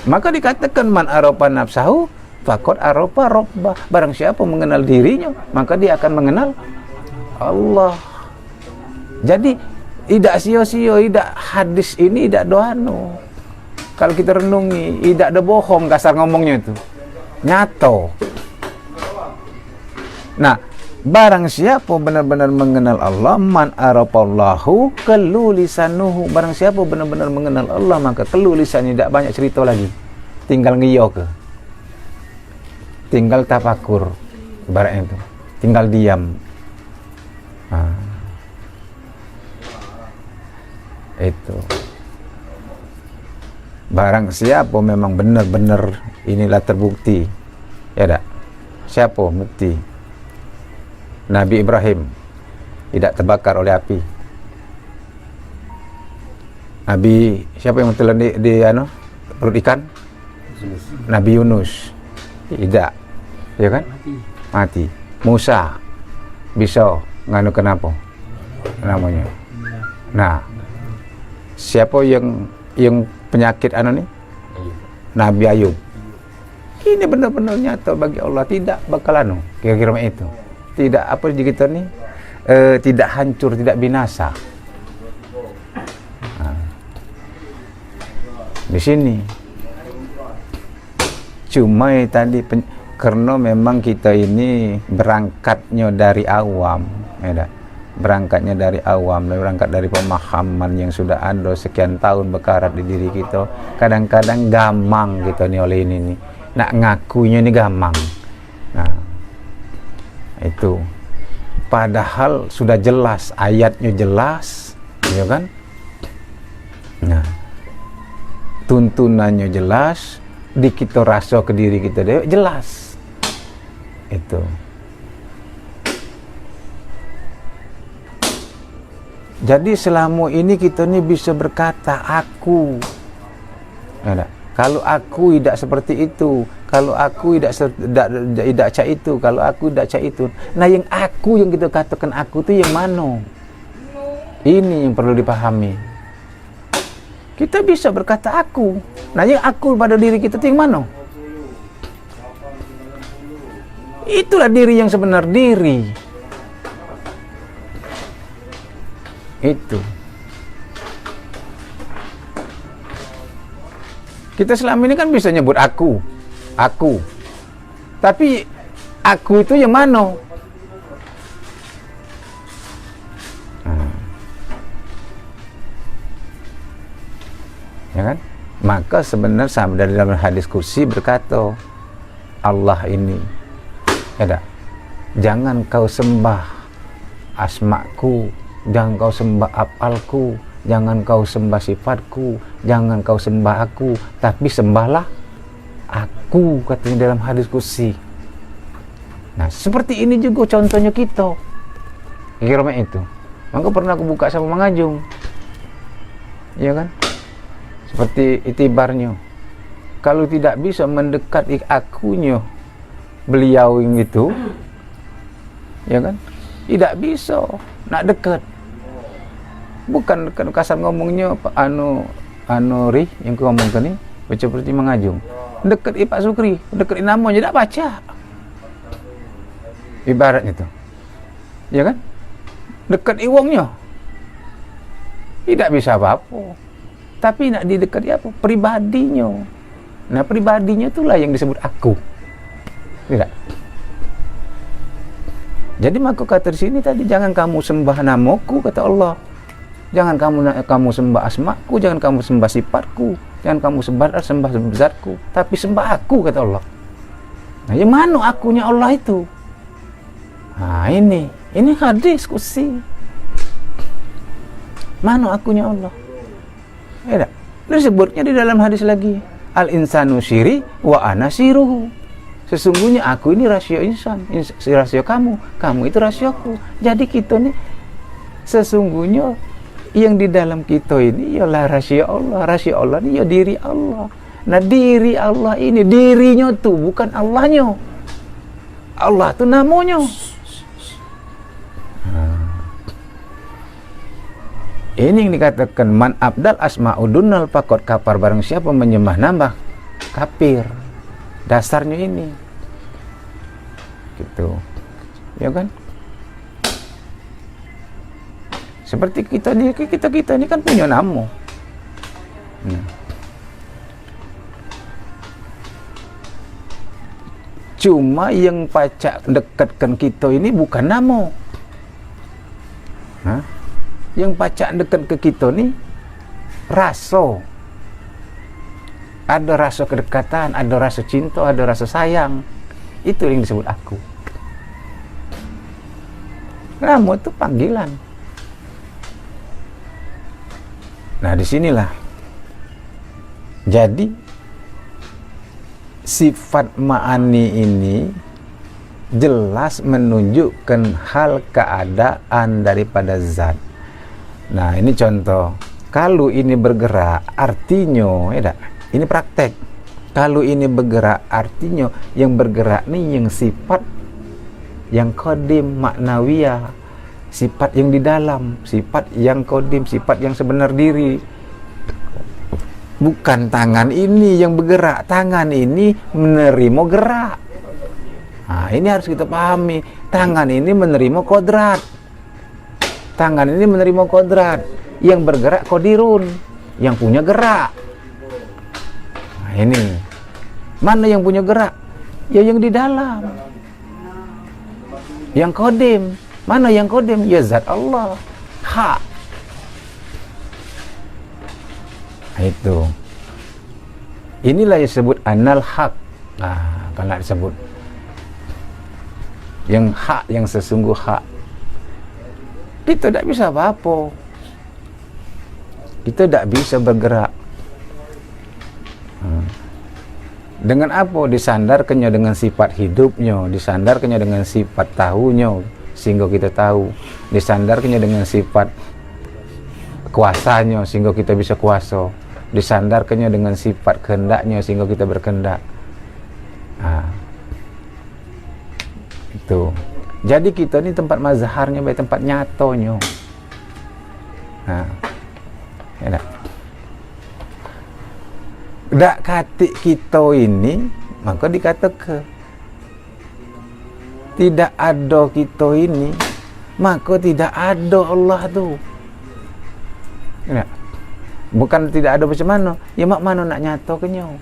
Maka dikatakan man arafa nafsahu faqad arafa rabbah. Barang siapa mengenal dirinya, maka dia akan mengenal Allah. Jadi tidak sia-sia, tidak hadis ini tidak doano. Kalau kita renungi, tidak ada bohong kasar ngomongnya itu. Nyato. Nah, barang siapa benar-benar mengenal Allah, man arafallahu kelu lisanuhu. Barang siapa benar-benar mengenal Allah, maka kelu lisannya, tidak banyak cerita lagi. Tinggal ngiyo ke. Tinggal tafakur. Ibaratnya itu. Tinggal diam. Nah, itu. Barang siapa memang benar-benar inilah terbukti. Ya tak? Siapa bukti? Nabi Ibrahim tidak terbakar oleh api. Nabi siapa yang telan di perut ikan? Nabi Yunus tidak, ya kan? Mati. Musa bisa nganu kenapa? Namanya. Nah, siapa yang penyakit nih? Nabi Ayub. Ini benar-benar nyata bagi Allah, tidak bakal kira-kira itu. Tidak apa kita nih tidak hancur, tidak binasa. Nah, di sini cuma tadi karena memang kita ini berangkatnya dari awam, ya, berangkat dari pemahaman yang sudah ada sekian tahun berkarat di diri kita. Kadang-kadang gamang gitu nih oleh ini nih, nak ngakunya ini gamang. Nah, itu padahal sudah jelas, ayatnya jelas, ya kan? Nah, tuntunannya jelas, di kita rasa ke diri kita deh jelas. Itu. Jadi selama ini kita ni bisa berkata aku. Ya, kalau aku tidak seperti itu, kalau aku tidak cak itu, kalau aku tidak cak itu. Nah, yang aku yang kita katakan aku itu yang mana? Ini yang perlu dipahami. Kita bisa berkata aku. Nah, yang aku pada diri kita itu yang mana? Itulah diri yang sebenar diri. Itu. Kita selama ini kan bisa nyebut aku. Tapi aku itu yang mana? Ya kan? Maka sebenarnya sama dari dalam hadis kursi berkata, Allah ini, ya tak? Jangan kau sembah asmaku, jangan kau sembah afalku, jangan kau sembah sifatku, jangan kau sembah aku, tapi sembahlah aku, katanya dalam hadis kursi. Nah, seperti ini juga contohnya kita. Kira-kira itu. Maka pernah aku buka sama Mang Ajung. Ya kan? Seperti itibarnya. Kalau tidak bisa mendekat akunya beliau yang itu, ya kan? Tidak bisa nak dekat. Bukan kasar ngomongnya ri yang ku ngomongkan ini seperti Mang Ajung. Dekat Pak Sukri, dekat namanya tidak baca. Ibarat itu. Ya kan? Dekat iwongnya. Tidak bisa apa-apa. Tapi nak didekati apa? Pribadinya. Nah, pribadinya itulah yang disebut aku. Tidak. Jadi maka kata di sini tadi, jangan kamu sembah namaku, kata Allah. Jangan kamu sembah asmaku, jangan kamu sembah sifatku, jangan kamu sembah zatku, tapi sembah aku, kata Allah. Nah, yang mana akunya Allah itu? Nah, ini hadis kursi. Mana akunya Allah? Ya, disebutnya di dalam hadis lagi, al insanu syiri wa ana siruhu. Sesungguhnya aku ini rasio insan, rasio kamu itu rasioku. Jadi kita nih sesungguhnya yang di dalam kita ini ialah rasio Allah ini ya diri Allah. Nah, diri Allah ini dirinya tuh bukan Allahnya. Allah tuh namanya. Ini yang dikatakan man abdal asma'udunal faqad kafar. Barang siapa menyembah nama kafir. Dasarnya ini. Gitu. Ya kan? Seperti kita ini kan punya nama. Cuma yang pacak dekatkan kita ini bukan nama. Yang pacak dekat ke kita ni rasa. Ada rasa kedekatan, ada rasa cinta, ada rasa sayang. Itu yang disebut aku. Nama itu panggilan. Nah, disinilah. Jadi sifat ma'ani ini jelas menunjukkan hal keadaan daripada zat. Nah, ini contoh. Kalau ini bergerak, artinya, ini praktek. Kalau ini bergerak, artinya yang bergerak ini yang sifat yang qadim, maknawiyah, sifat yang di dalam, sifat yang qadim, sifat yang sebenar diri. Bukan tangan ini yang bergerak, tangan ini menerima gerak. Nah, ini harus kita pahami. Tangan ini menerima kodrat. Tangan ini menerima kodrat. Yang bergerak qadirun, yang punya gerak. Nah, ini. Mana yang punya gerak? Ya yang di dalam. Yang qadim. Mana yang qadim? Ya zat Allah. Hak. Itu. Inilah yang disebut anal haq. Nah, kalau disebut yang hak, yang sesungguh hak. Kita tidak bisa apa-apa. Kita tidak bisa bergerak. Dengan apa? Disandarkannya dengan sifat hidupnya, disandarkannya dengan sifat tahunya, sehingga kita tahu. Disandarkannya dengan sifat kuasanya, sehingga kita bisa kuasa. Disandarkannya dengan sifat kehendaknya sehingga kita berkehendak. Itu. Jadi kita ini tempat mazharnya, baik tempat nyatonya. Ya dak katik kita ini, maka dikatakan tidak ada kita ini, maka tidak ada Allah tu. Ya. Bukan tidak ada macam mana, ya mak mana nak nyata kenyo.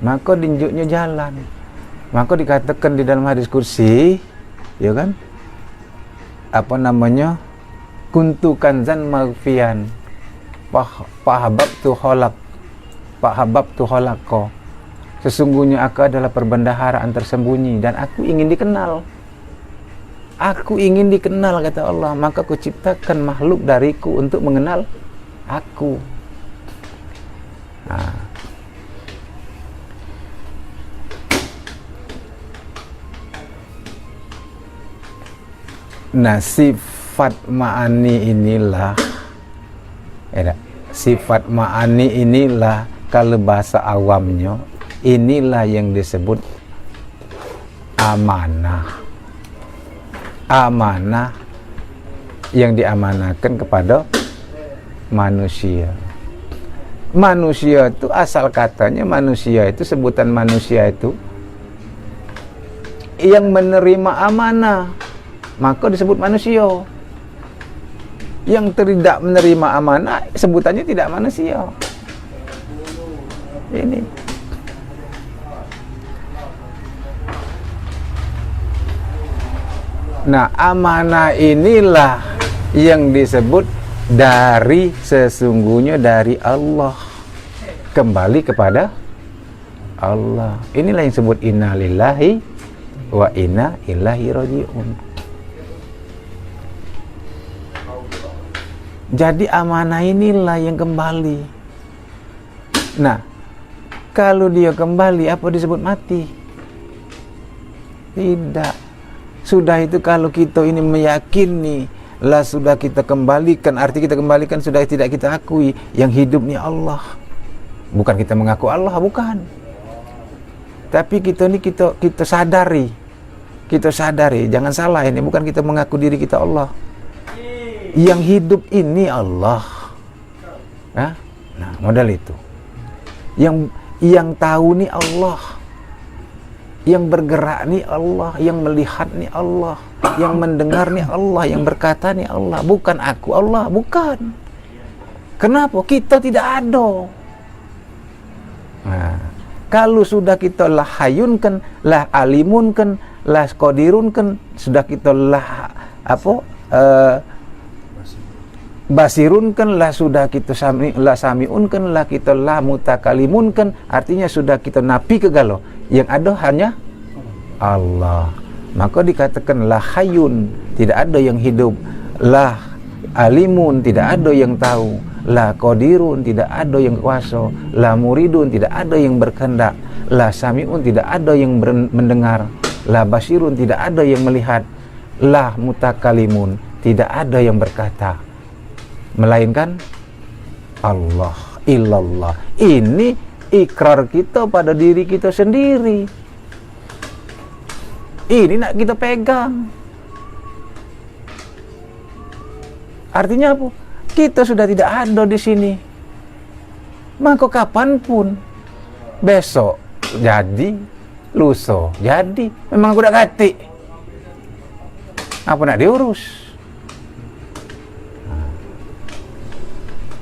Maka dinjuknya jalan. Maka dikatakan di dalam hadis kursi, ya kan? Apa namanya? Kuntu kanzan maghfiyan. Fahababtu khalaqo. Sesungguhnya aku adalah perbendaharaan tersembunyi dan aku ingin dikenal. Aku ingin dikenal, kata Allah, maka aku ciptakan makhluk dariku untuk mengenal aku. Nah, sifat ma'ani inilah, sifat ma'ani inilah, kalau bahasa awamnya, inilah yang disebut amanah. Amanah yang diamanahkan kepada manusia. Manusia itu asal katanya, manusia itu sebutan manusia itu yang menerima amanah, maka disebut manusia. Yang tidak menerima amanah sebutannya tidak manusia. Ini. Nah, amanah inilah yang disebut dari sesungguhnya dari Allah, kembali kepada Allah. Inilah yang disebut inna lillahi wa inna ilaihi raji'un. Jadi amanah inilah yang kembali. Nah, kalau dia kembali, apa disebut mati? Tidak. Sudah itu kalau kita ini meyakini lah sudah kita kembalikan, arti kita kembalikan sudah tidak kita akui yang hidup ni Allah. Bukan kita mengaku Allah, bukan. Tapi kita ni kita sadari. Kita sadari, jangan salah, ini bukan kita mengaku diri kita Allah. Yang hidup ini Allah. Nah, modal itu. Yang tahu nih Allah, yang bergerak nih Allah, yang melihat nih Allah, yang mendengar nih Allah, yang berkata nih Allah. Bukan aku Allah, bukan. Kenapa? Kita tidak ada. Nah, kalau sudah kita lah hayunkan, lah alimunkan, lah qadirunkan, sudah kita lah basirunkan, lah sudah kita samiunkan, lah kita lah mutakalimunkan, artinya sudah kita napi ke galau. Yang ada hanya Allah. Maka dikatakan lah hayun, tidak ada yang hidup. Lah alimun, tidak ada yang tahu. Lah qadirun, tidak ada yang kuasa. Lah muridun, tidak ada yang berkehendak. Lah samiun, tidak ada yang mendengar. Lah basirun, tidak ada yang melihat. Lah mutakalimun, tidak ada yang berkata, melainkan Allah, illallah. Ini ikrar kita pada diri kita sendiri. Ini nak kita pegang. Artinya apa? Kita sudah tidak ada di sini. Maka kapanpun, besok jadi, lusa jadi, memang aku udah ganti. Apa nak diurus?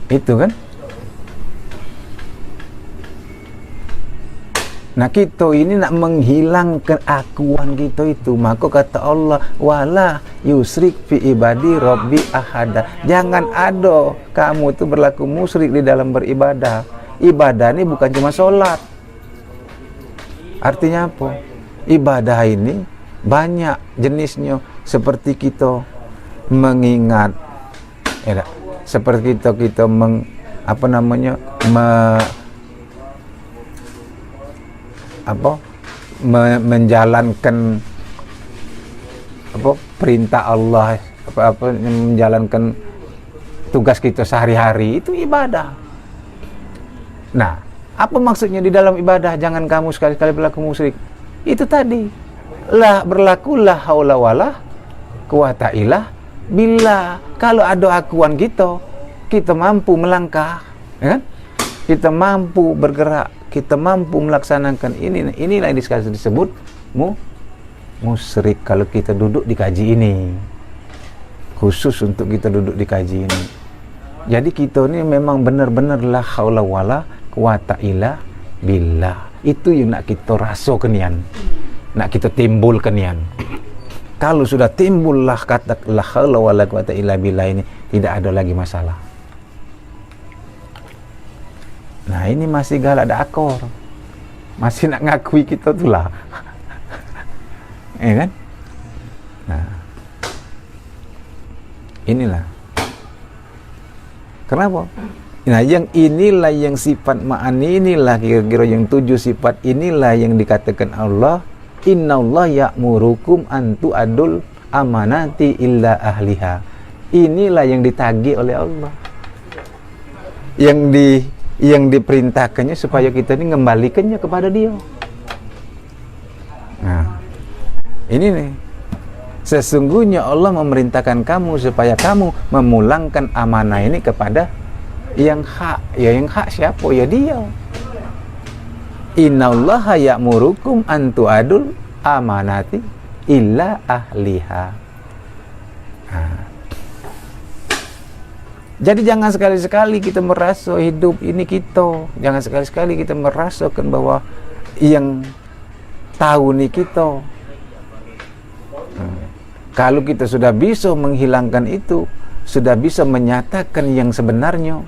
Itu kan. Nah, kita ini nak menghilangkan akuan kita itu. Maka kata Allah, wala yusrik fi ibadi rabbi ahada. Jangan ada kamu itu berlaku musyrik di dalam beribadah. Ibadah ini bukan cuma sholat. Artinya apa? Ibadah ini banyak jenisnya. Seperti kita mengingat, seperti kita menjalankan perintah Allah, menjalankan tugas kita sehari-hari, itu ibadah. Nah, apa maksudnya di dalam ibadah? Jangan kamu sekali-kali berlaku musyrik. Itu tadi, berlaku la haula wala quwata illa billah. Kalau ada akuan kita mampu melangkah, ya kan? Kita mampu bergerak, kita mampu melaksanakan inilah yang disebut musyrik. Kalau kita duduk di kaji ini, khusus untuk kita duduk di kaji ini. Jadi kita ini memang benar-benar la haula wala quwata illa billah. Itu yang nak kita rasa kenian, nak kita timbul kenian. Kalau sudah timbullah kata la haula wala quwata illa billah ini, tidak ada lagi masalah. Nah, ini masih galak ada akor. Masih nak ngakui kita tu lah. Ya kan? Nah, inilah. Kenapa? Nah, yang inilah yang sifat ma'ani, inilah kira-kira yang 7 sifat inilah yang dikatakan Allah, innallaha ya'murukum an tu'adul amanati illa ahliha. Inilah yang ditagih oleh Allah. Yang diperintahkannya supaya kita ini mengembalikannya kepada Dia. Nah, ini nih. Sesungguhnya Allah memerintahkan kamu supaya kamu memulangkan amanah ini kepada yang hak. Ya, yang hak siapa? Ya Dia. Innallaha ya'murukum an tu'adul amanati illa ahliha. Nah. Jadi jangan sekali-sekali kita merasa hidup ini kita. Jangan sekali-sekali kita merasakan bahwa yang tahu nih kita. Kalau kita sudah bisa menghilangkan itu, sudah bisa menyatakan yang sebenarnya,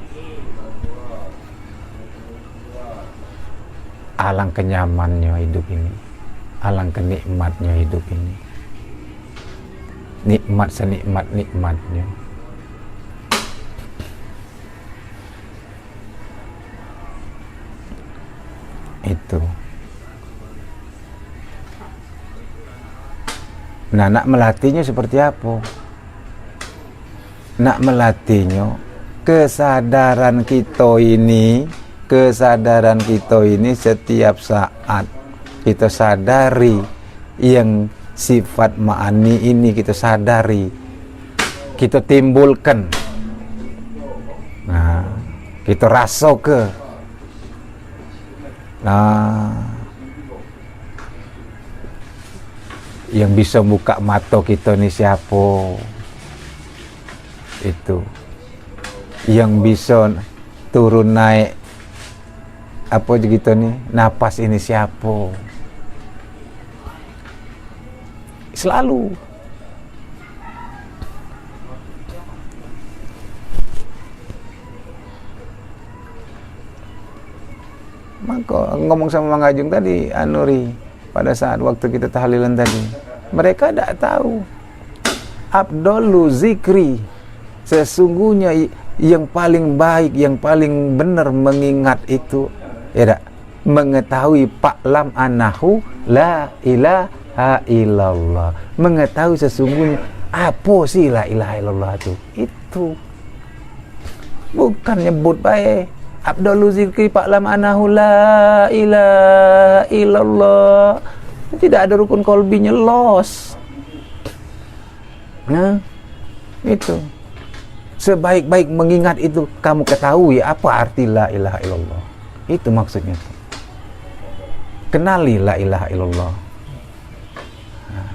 alangkah nyamannya hidup ini, alangkah nikmatnya hidup ini. Nikmat senikmat-nikmatnya. Itu. Nah, nak melatihnya seperti apa? Nak melatihnya, kesadaran kita ini setiap saat kita sadari yang sifat ma'ani ini, kita sadari, kita timbulkan. Nah, kita rasa ke Nah, yang bisa buka mata kita nih siapa? Itu yang bisa turun naik apa gitu nih napas ini siapa? Selalu maka ngomong sama Mang Ajung tadi, Anuri, pada saat waktu kita tahlilan tadi, mereka tidak tahu Abdullu zikri, sesungguhnya yang paling baik, yang paling benar mengingat itu, ya tak? Mengetahui Paklam anahu la ilaha illallah, mengetahui sesungguhnya apa sih la ilaha illallah itu bukan nyebut baik Abdullu zikri Paklam anahu la ilaha illallah, tidak ada rukun kolbinya, los. Nah, itu sebaik-baik mengingat itu kamu ketahui apa arti la ilaha illallah. Itu maksudnya. Kenali la ilaha illallah. Nah.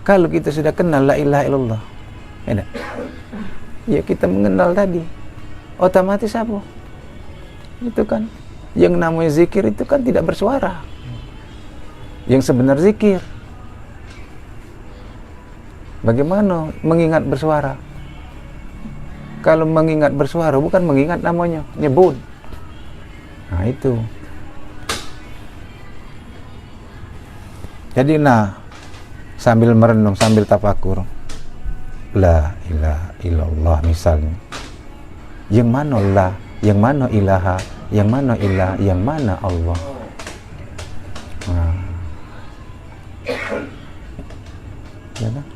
Kalau kita sudah kenal la ilaha illallah, ya kita mengenal tadi, otomatis apa? Itu kan yang namanya zikir itu kan tidak bersuara. Yang sebenar zikir. Bagaimana mengingat bersuara? Kalau mengingat bersuara bukan mengingat namanya, nyebut. Nah itu. Jadi sambil merenung, sambil tafakur, la ilaha illallah misalnya. Yang mana la, yang mana ilaha, yang mana ilah, yang mana Allah. Nah. Ya kan?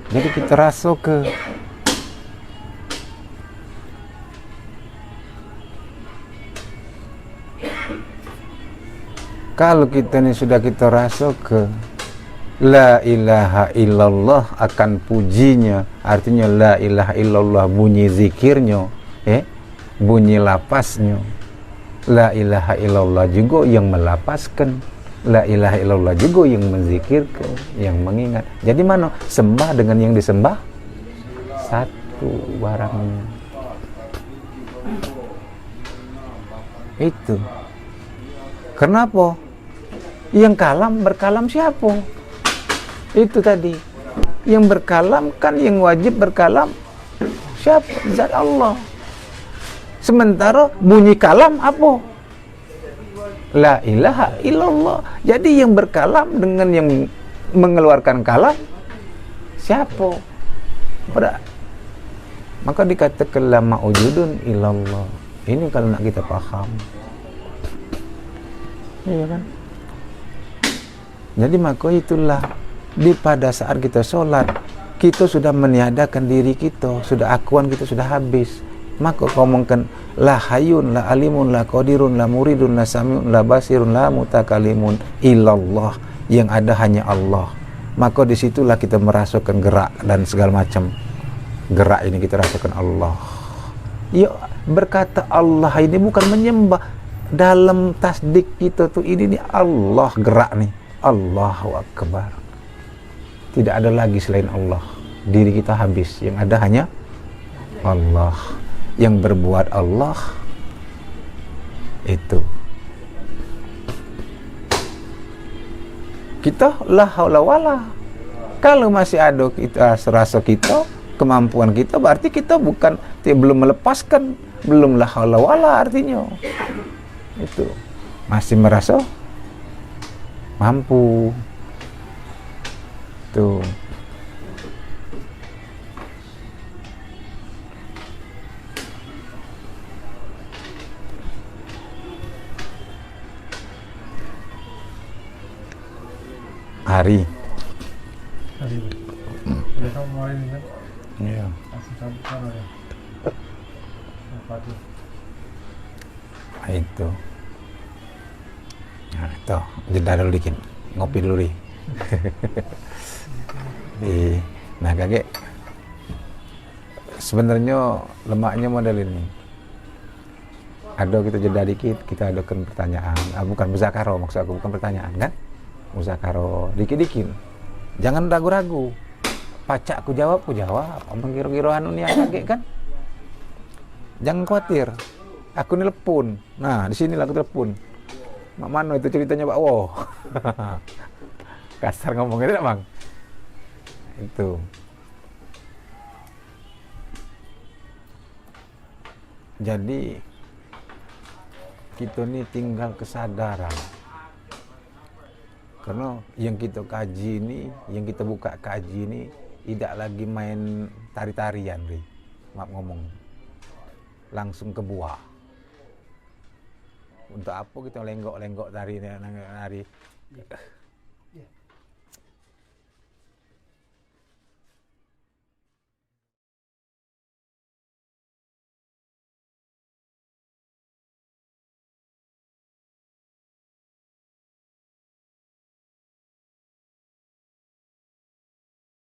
Jadi kita rasa ke kalau kita ini sudah kita rasa ke la ilaha illallah akan pujinya, artinya la ilaha illallah bunyi zikirnya, bunyi lapasnya. La ilaha illallah juga yang melapaskan, la ilaha illallah juga yang menzikirkan, yang mengingat. Jadi mana sembah dengan yang disembah satu barangnya. Itu. Kenapa? Yang kalam berkalam siapa? Itu tadi. Yang berkalam kan yang wajib berkalam siapa? Zat Allah. Sementara bunyi kalam apa? La ilaha illallah. Jadi yang berkalam dengan yang mengeluarkan kalam siapa? Maka dikatakan la ma'ujudun illallah. Ini kalau nak kita paham. Iya kan? Jadi maka itulah pada saat kita sholat, kita sudah meniadakan diri kita, sudah akuan kita sudah habis. Maka ngomongkan la hayyun la alimun la qadirun la muridun la samiun la basirun la mutakalimun illallah, yang ada hanya Allah. Maka disitulah kita merasakan gerak dan segala macam gerak ini kita rasakan Allah. Ya berkata Allah ini bukan menyembah, dalam tasdik kita tuh ini nih Allah gerak nih, Allahu Akbar. Tidak ada lagi selain Allah. Diri kita habis, yang ada hanya Allah. Yang berbuat Allah itu kita la haula wala. Kalau masih ada kita serasa kita, kemampuan kita, berarti kita belum melepaskan, belum la haula wala artinya. Itu masih merasa mampu. Tuh. Hari. Udah kamu mulai nih kan? Iya. Langsung cabut sana ya. Apa tuh? Itu. Nah, itu jeda dulu dikit. Ngopi dulu nih. Nah kakek sebenarnya lemaknya model ini. Ada kita jeda dikit, kita adakan pertanyaan. Bukan muzakaro, maksud aku bukan pertanyaan kan? Muzakaro dikit-dikit. Jangan ragu-ragu. Pacak ku jawab. Omong kira-kira anu ni yang kaget kan? Jangan khawatir. Aku nelpon. Nah, di sinilah aku telepon. Mak Mano itu ceritanya Pak Wo. Kasar ngomongnya tidak, Bang? Itu. Jadi kita ni tinggal kesadaran. Karena yang kita kaji ini, yang kita buka kaji ini tidak lagi main tari-tarian, Ri. Maaf ngomong. Langsung ke buah. Untuk apa kita lenggok-lenggok tari